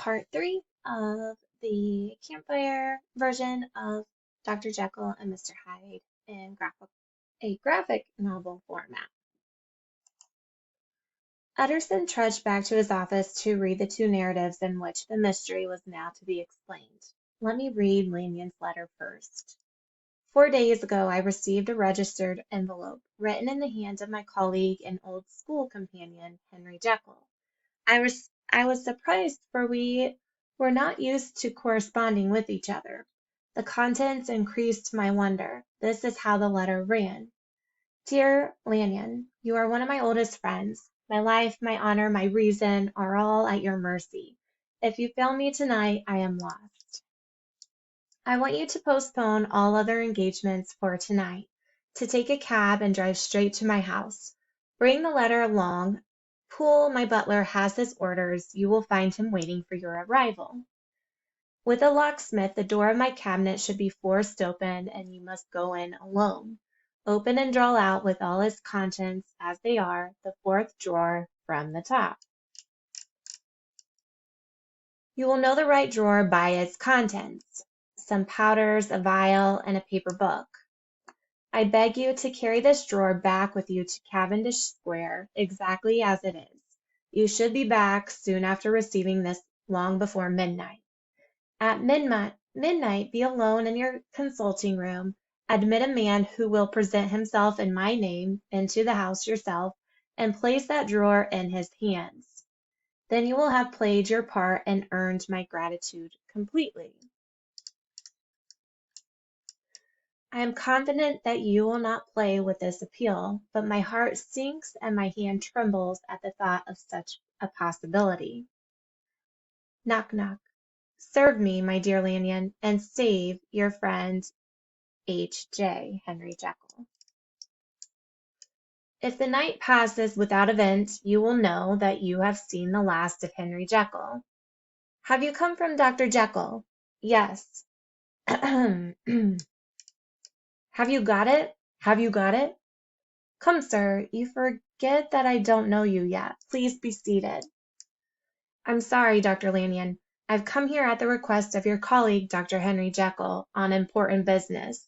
part 3 of the Campfire version of Dr. Jekyll and Mr. Hyde in a graphic novel format. Utterson trudged back to his office to read the two narratives in which the mystery was now to be explained. Let me read Lanyon's letter first. 4 days ago I received a registered envelope written in the hand of my colleague and old school companion, Henry Jekyll. I was surprised, for we were not used to corresponding with each other. The contents increased my wonder. This is how the letter ran. Dear Lanyon, you are one of my oldest friends. My life, my honor, my reason are all at your mercy. If you fail me tonight, I am lost. I want you to postpone all other engagements for tonight, to take a cab and drive straight to my house. Bring the letter along. Poole, my butler, has his orders. You will find him waiting for your arrival. With a locksmith, the door of my cabinet should be forced open, and you must go in alone. Open and draw out with all its contents as they are, the fourth drawer from the top. You will know the right drawer by its contents: some powders, a vial, and a paper book. I beg you to carry this drawer back with you to Cavendish Square, exactly as it is. You should be back soon after receiving this, long before midnight. At midnight, be alone in your consulting room. Admit a man who will present himself in my name into the house yourself, and place that drawer in his hands. Then you will have played your part and earned my gratitude completely. I am confident that you will not play with this appeal, but my heart sinks and my hand trembles at the thought of such a possibility. Knock, knock. Serve me, my dear Lanyon, and save your friend H.J. Henry Jekyll. If the night passes without event, you will know that you have seen the last of Henry Jekyll. Have you come from Dr. Jekyll? Yes. Have you got it? Have you got it? Come, sir, you forget that I don't know you yet. Please be seated. I'm sorry, Dr. Lanyon. I've come here at the request of your colleague, Dr. Henry Jekyll, on important business.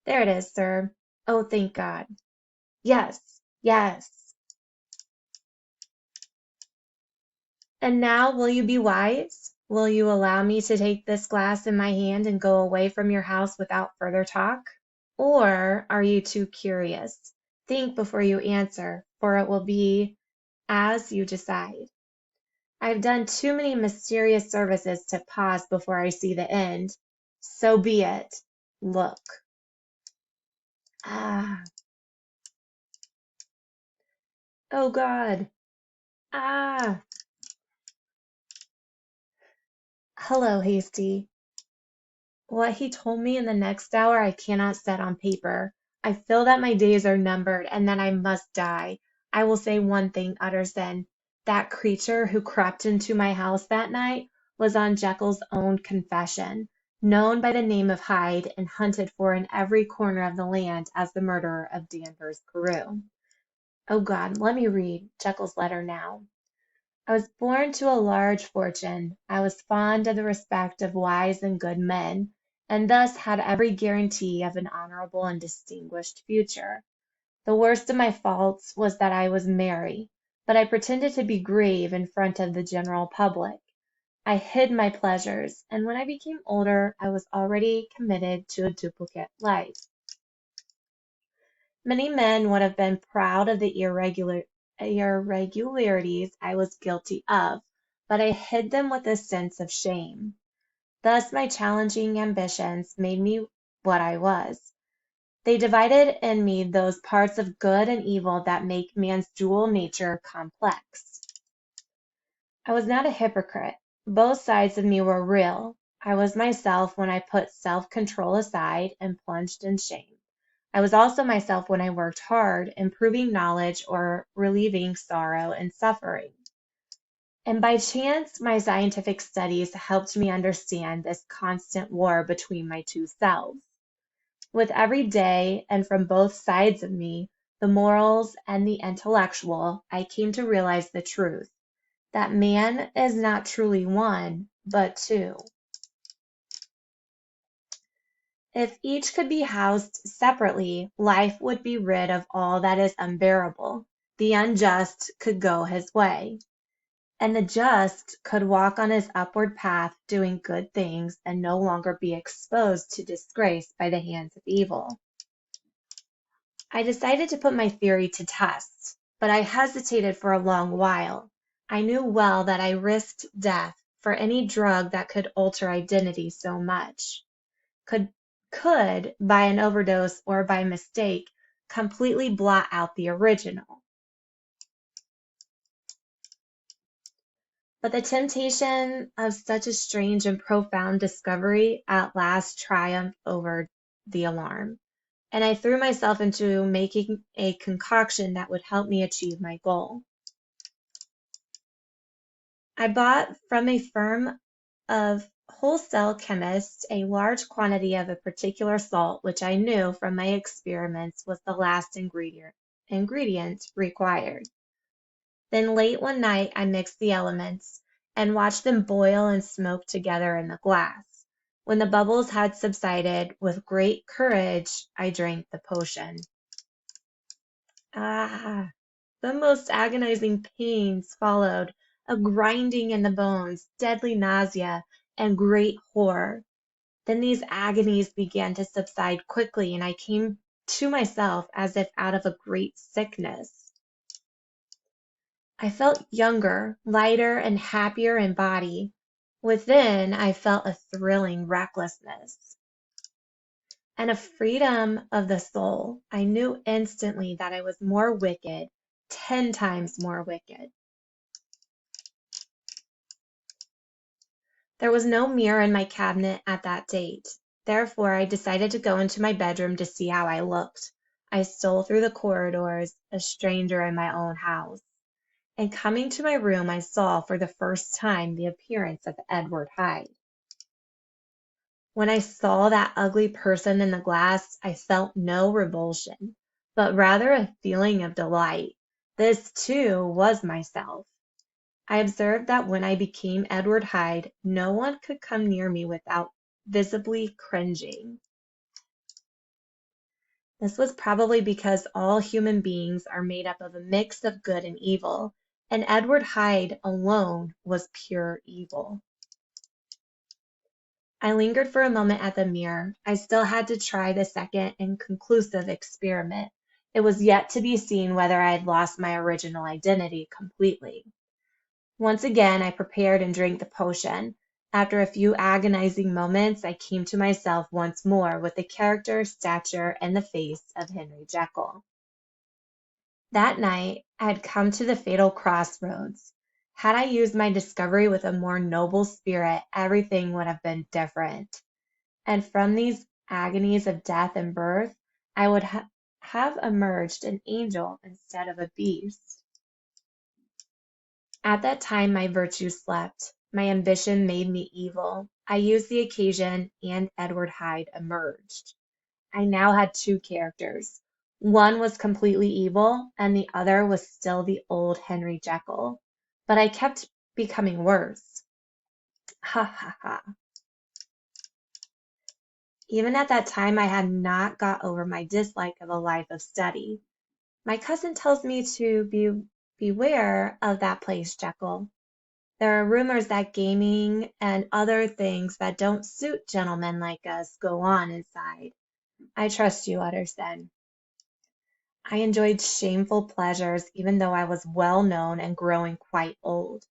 There it is, sir. Oh, thank God. Yes, yes. And now will you be wise? Will you allow me to take this glass in my hand and go away from your house without further talk? Or are you too curious? Think before you answer, for it will be as you decide. I've done too many mysterious services to pause before I see the end. So be it. Look. Ah. Oh God. Ah. Hello, Hasty. What he told me in the next hour I cannot set on paper. I feel that my days are numbered and that I must die. I will say one thing, Utterson. That creature who crept into my house that night was on Jekyll's own confession, known by the name of Hyde and hunted for in every corner of the land as the murderer of Danvers Carew. Oh God, let me read Jekyll's letter now. I was born to a large fortune. I was fond of the respect of wise and good men, and thus had every guarantee of an honorable and distinguished future. The worst of my faults was that I was merry, but I pretended to be grave in front of the general public. I hid my pleasures, and when I became older, I was already committed to a duplicate life. Many men would have been proud of the irregularities I was guilty of, but I hid them with a sense of shame. Thus my challenging ambitions made me what I was. They divided in me those parts of good and evil that make man's dual nature complex. I was not a hypocrite. Both sides of me were real. I was myself when I put self-control aside and plunged in shame. I was also myself when I worked hard, improving knowledge or relieving sorrow and suffering. And by chance, my scientific studies helped me understand this constant war between my two selves. With every day, and from both sides of me, the morals and the intellectual, I came to realize the truth, that man is not truly one, but two. If each could be housed separately, life would be rid of all that is unbearable. The unjust could go his way, and the just could walk on his upward path doing good things and no longer be exposed to disgrace by the hands of evil. I decided to put my theory to test, but I hesitated for a long while. I knew well that I risked death for any drug that could alter identity so much, could, by an overdose or by mistake, completely blot out the original. But the temptation of such a strange and profound discovery at last triumphed over the alarm, and I threw myself into making a concoction that would help me achieve my goal. I bought from a firm of wholesale chemists a large quantity of a particular salt which I knew from my experiments was the last ingredient required. Then late one night I mixed the elements, and watched them boil and smoke together in the glass. When the bubbles had subsided, with great courage I drank the potion. Ah, the most agonizing pains followed, a grinding in the bones, deadly nausea, and great horror. Then these agonies began to subside quickly, and I came to myself as if out of a great sickness. I felt younger, lighter, and happier in body. Within, I felt a thrilling recklessness and a freedom of the soul. I knew instantly that I was more wicked, 10 times more wicked. There was no mirror in my cabinet at that date. Therefore, I decided to go into my bedroom to see how I looked. I stole through the corridors, a stranger in my own house. And coming to my room, I saw for the first time the appearance of Edward Hyde. When I saw that ugly person in the glass, I felt no revulsion, but rather a feeling of delight. This, too, was myself. I observed that when I became Edward Hyde, no one could come near me without visibly cringing. This was probably because all human beings are made up of a mix of good and evil, and Edward Hyde alone was pure evil. I lingered for a moment at the mirror. I still had to try the second and conclusive experiment. It was yet to be seen whether I had lost my original identity completely. Once again, I prepared and drank the potion. After a few agonizing moments, I came to myself once more with the character, stature, and the face of Henry Jekyll. That night, I had come to the fatal crossroads. Had I used my discovery with a more noble spirit, everything would have been different. And from these agonies of death and birth, I would have emerged an angel instead of a beast. At that time, my virtue slept. My ambition made me evil. I used the occasion, and Edward Hyde emerged. I now had two characters. One was completely evil, and the other was still the old Henry Jekyll. But I kept becoming worse. Ha ha ha. Even at that time, I had not got over my dislike of a life of study. My cousin tells me to beware of that place, Jekyll. There are rumors that gaming and other things that don't suit gentlemen like us go on inside. I trust you, Utterson. I enjoyed shameful pleasures, even though I was well known and growing quite old.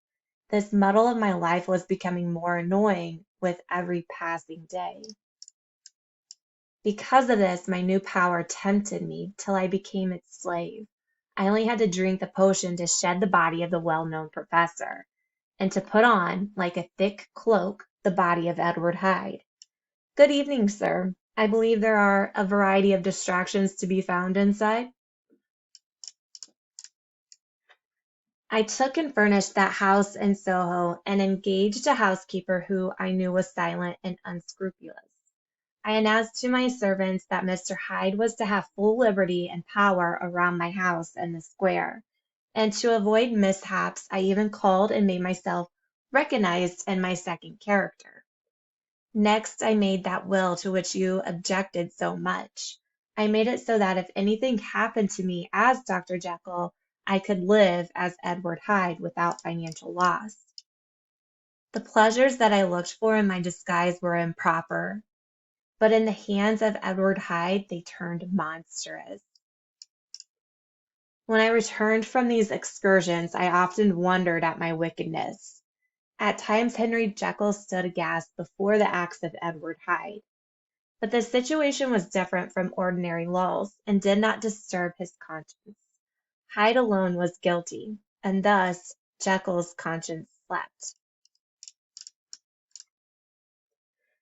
This muddle of my life was becoming more annoying with every passing day. Because of this, my new power tempted me till I became its slave. I only had to drink the potion to shed the body of the well-known professor, and to put on, like a thick cloak, the body of Edward Hyde. Good evening, sir. I believe there are a variety of distractions to be found inside. I took and furnished that house in Soho, and engaged a housekeeper who I knew was silent and unscrupulous. I announced to my servants that Mr. Hyde was to have full liberty and power around my house and the square, and to avoid mishaps I even called and made myself recognized in my second character. Next, I made that will to which you objected so much. I made it so that if anything happened to me as Dr. Jekyll, I could live as Edward Hyde without financial loss. The pleasures that I looked for in my disguise were improper, but in the hands of Edward Hyde, they turned monstrous. When I returned from these excursions, I often wondered at my wickedness. At times, Henry Jekyll stood aghast before the acts of Edward Hyde. But the situation was different from ordinary lulls, and did not disturb his conscience. Hyde alone was guilty, and thus Jekyll's conscience slept.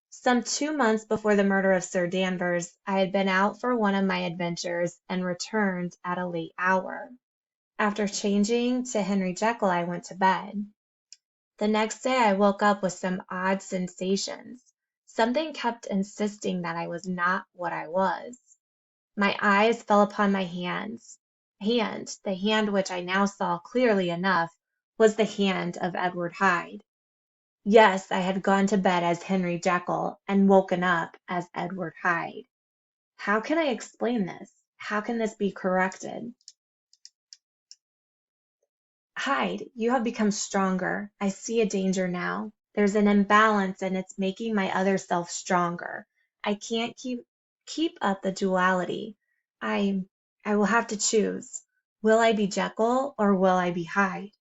Some 2 months before the murder of Sir Danvers, I had been out for one of my adventures, and returned at a late hour. After changing to Henry Jekyll, I went to bed. The next day I woke up with some odd sensations. Something kept insisting that I was not what I was. My eyes fell upon my hand. The hand which I now saw clearly enough was the hand of Edward Hyde. Yes, I had gone to bed as Henry Jekyll, and woken up as Edward Hyde. How can I explain this? How can this be corrected? Hyde, you have become stronger. I see a danger now. There's an imbalance, and it's making my other self stronger. I can't keep up the duality. I will have to choose. Will I be Jekyll, or will I be Hyde?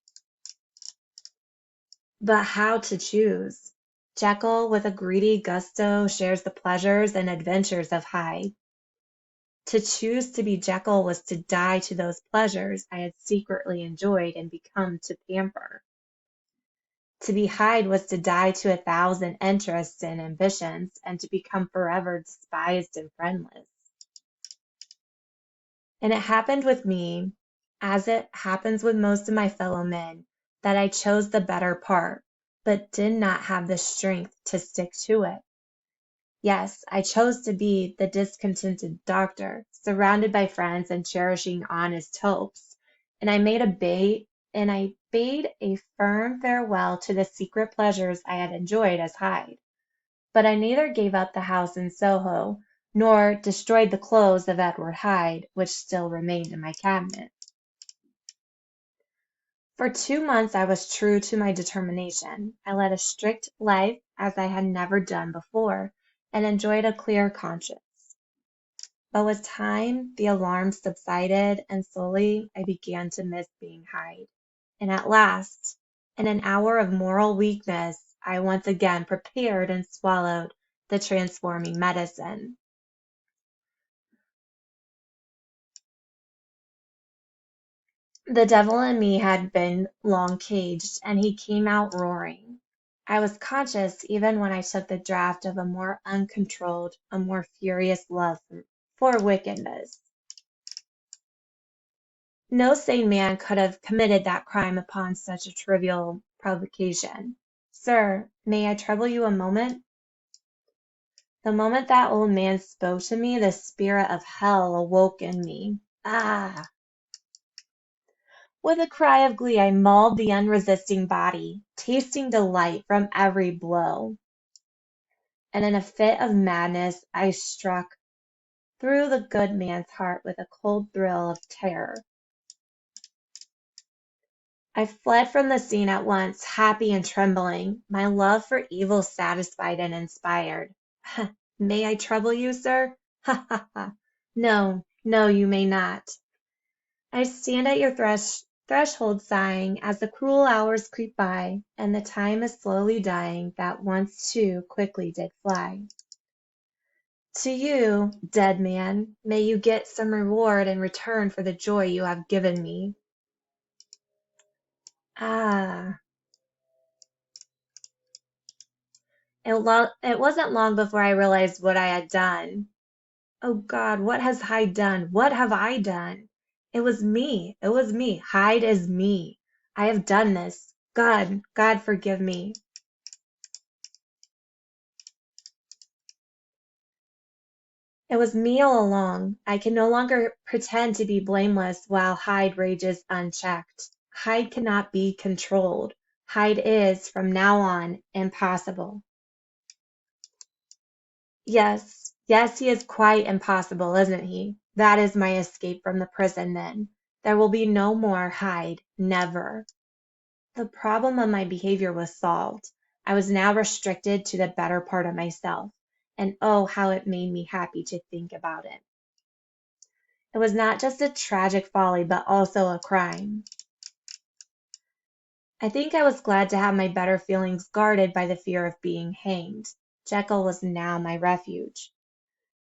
But how to choose? Jekyll, with a greedy gusto, shares the pleasures and adventures of Hyde. To choose to be Jekyll was to die to those pleasures I had secretly enjoyed and become to pamper. To be Hyde was to die to 1,000 interests and ambitions, and to become forever despised and friendless. And it happened with me, as it happens with most of my fellow men, that I chose the better part, but did not have the strength to stick to it. Yes, I chose to be the discontented doctor, surrounded by friends and cherishing honest hopes, and I bade a firm farewell to the secret pleasures I had enjoyed as Hyde. But I neither gave up the house in Soho, nor destroyed the clothes of Edward Hyde, which still remained in my cabinet. For 2 months I was true to my determination. I led a strict life as I had never done before, and enjoyed a clear conscience. But with time, the alarm subsided, and slowly I began to miss being Hyde. And at last, in an hour of moral weakness, I once again prepared and swallowed the transforming medicine. The devil in me had been long caged, and he came out roaring. I was conscious, even when I took the draught, of a more uncontrolled, a more furious love for wickedness. No sane man could have committed that crime upon such a trivial provocation. Sir, may I trouble you a moment? The moment that old man spoke to me, the spirit of hell awoke in me. Ah! With a cry of glee, I mauled the unresisting body, tasting delight from every blow. And in a fit of madness, I struck through the good man's heart with a cold thrill of terror. I fled from the scene at once, happy and trembling, my love for evil satisfied and inspired. May I trouble you, sir? Ha ha ha! No, no, you may not. I stand at your threshold sighing, as the cruel hours creep by, and the time is slowly dying that once too quickly did fly. To you, dead man, may you get some reward in return for the joy you have given me. Ah, it wasn't long before I realized what I had done. Oh God, what has Hyde done? What have I done? It was me. It was me. Hyde is me. I have done this. God forgive me. It was me all along. I can no longer pretend to be blameless while Hyde rages unchecked. Hyde cannot be controlled. Hyde is, from now on, impossible. Yes, yes, he is quite impossible, isn't he? That is my escape from the prison, then. There will be no more Hyde, never. The problem of my behavior was solved. I was now restricted to the better part of myself, and oh, how it made me happy to think about it. It was not just a tragic folly, but also a crime. I think I was glad to have my better feelings guarded by the fear of being hanged. Jekyll was now my refuge.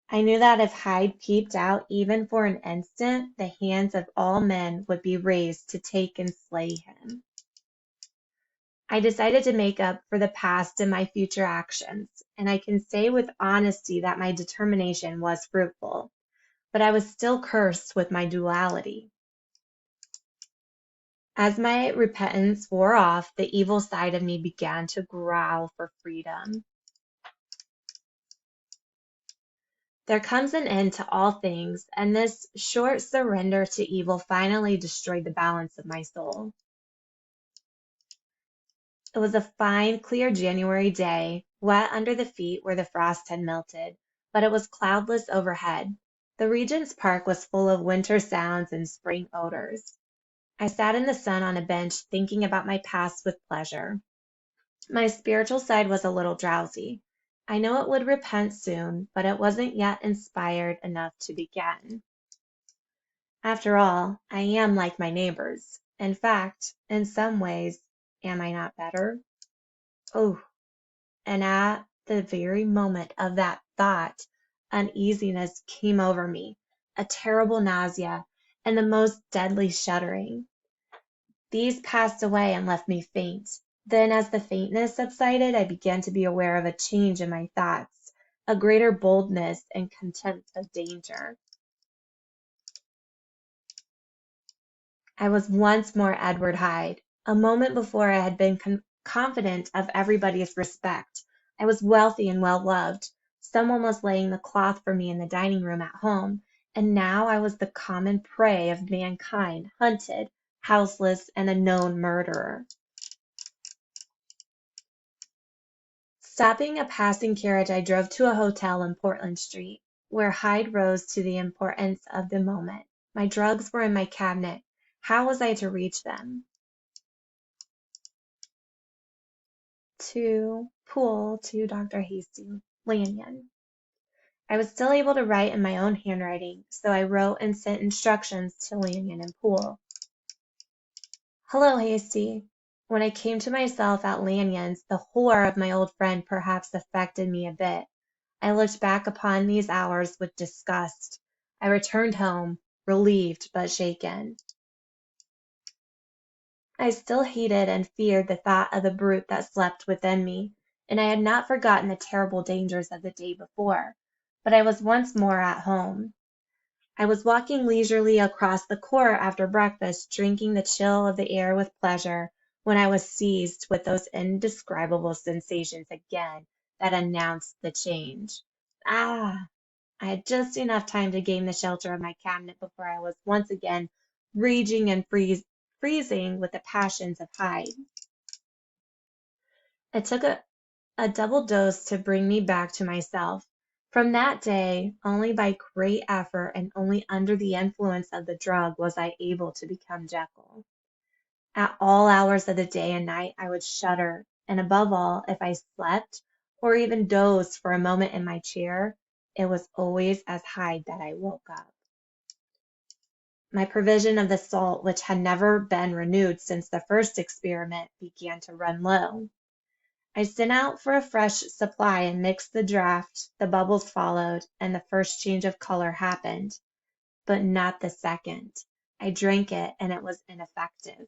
I knew that if Hyde peeped out even for an instant, the hands of all men would be raised to take and slay him. I decided to make up for the past in my future actions, and I can say with honesty that my determination was fruitful, but I was still cursed with my duality. As my repentance wore off, the evil side of me began to growl for freedom. There comes an end to all things, and this short surrender to evil finally destroyed the balance of my soul. It was a fine, clear January day, wet under the feet where the frost had melted, but it was cloudless overhead. The Regent's Park was full of winter sounds and spring odors. I sat in the sun on a bench thinking about my past with pleasure. My spiritual side was a little drowsy. I know it would repent soon, but it wasn't yet inspired enough to begin. After all, I am like my neighbors. In fact, in some ways, am I not better? Oh, and at the very moment of that thought, uneasiness came over me, a terrible nausea, and the most deadly shuddering. These passed away and left me faint. Then, as the faintness subsided, I began to be aware of a change in my thoughts, a greater boldness and contempt of danger. I was once more Edward Hyde. A moment before I had been confident of everybody's respect. I was wealthy and well loved. Someone was laying the cloth for me in the dining room at home, and now I was the common prey of mankind, hunted, houseless, and a known murderer. Stopping a passing carriage, I drove to a hotel in Portland Street, where Hyde rose to the importance of the moment. My drugs were in my cabinet. How was I to reach them? To Poole to Dr. Hasty, Lanyon. I was still able to write in my own handwriting, so I wrote and sent instructions to Lanyon and Poole. Hello, Hasty. When I came to myself at Lanyon's, the horror of my old friend perhaps affected me a bit. I looked back upon these hours with disgust. I returned home, relieved but shaken. I still hated and feared the thought of the brute that slept within me, and I had not forgotten the terrible dangers of the day before. But I was once more at home. I was walking leisurely across the court after breakfast, drinking the chill of the air with pleasure, when I was seized with those indescribable sensations again that announced the change. Ah! I had just enough time to gain the shelter of my cabinet before I was once again raging and freezing with the passions of Hyde. It took a double dose to bring me back to myself. From that day, only by great effort and only under the influence of the drug was I able to become Jekyll. At all hours of the day and night I would shudder, and above all, if I slept, or even dozed for a moment in my chair, it was always as Hyde that I woke up. My provision of the salt, which had never been renewed since the first experiment, began to run low. I sent out for a fresh supply and mixed the draught. The bubbles followed, and the first change of color happened, but not the second. I drank it, and it was ineffective.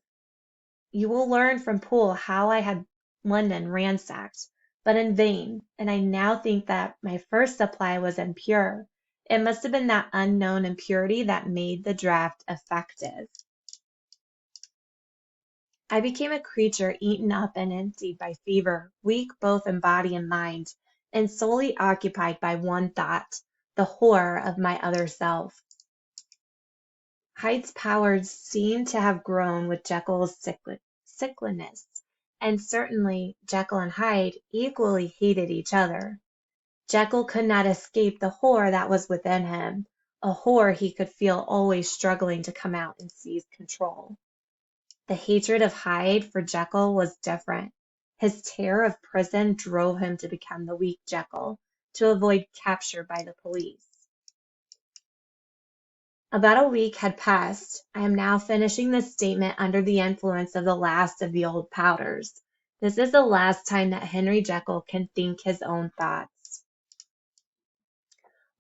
You will learn from Poole how I had London ransacked, but in vain, and I now think that my first supply was impure. It must have been that unknown impurity that made the draught effective. I became a creature eaten up and emptied by fever, weak both in body and mind, and solely occupied by one thought, the horror of my other self. Hyde's powers seemed to have grown with Jekyll's sickliness, And certainly Jekyll and Hyde equally hated each other. Jekyll could not escape the horror that was within him, a horror he could feel always struggling to come out and seize control. The hatred of Hyde for Jekyll was different. His terror of prison drove him to become the weak Jekyll, to avoid capture by the police. About a week had passed. I am now finishing this statement under the influence of the last of the old powders. This is the last time that Henry Jekyll can think his own thoughts,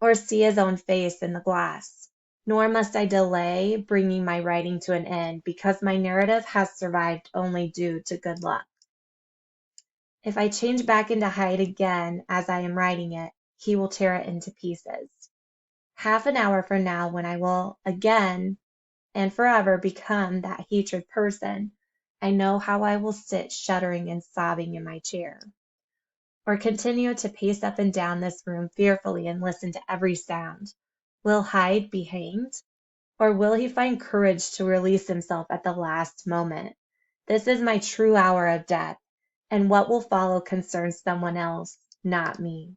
or see his own face in the glass. Nor must I delay bringing my writing to an end, because my narrative has survived only due to good luck. If I change back into Hyde again as I am writing it, he will tear it into pieces. Half an hour from now, when I will again and forever become that hatred person, I know how I will sit shuddering and sobbing in my chair, or continue to pace up and down this room fearfully and listen to every sound. Will Hyde be hanged? Or will he find courage to release himself at the last moment? This is my true hour of death, and what will follow concerns someone else, not me.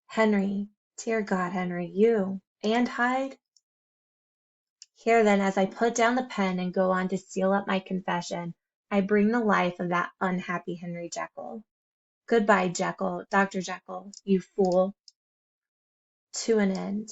Henry, dear God, Henry, you and Hyde? Here then, as I put down the pen and go on to seal up my confession, I bring the life of that unhappy Henry Jekyll. Goodbye, Jekyll, Dr. Jekyll, you fool. To an end.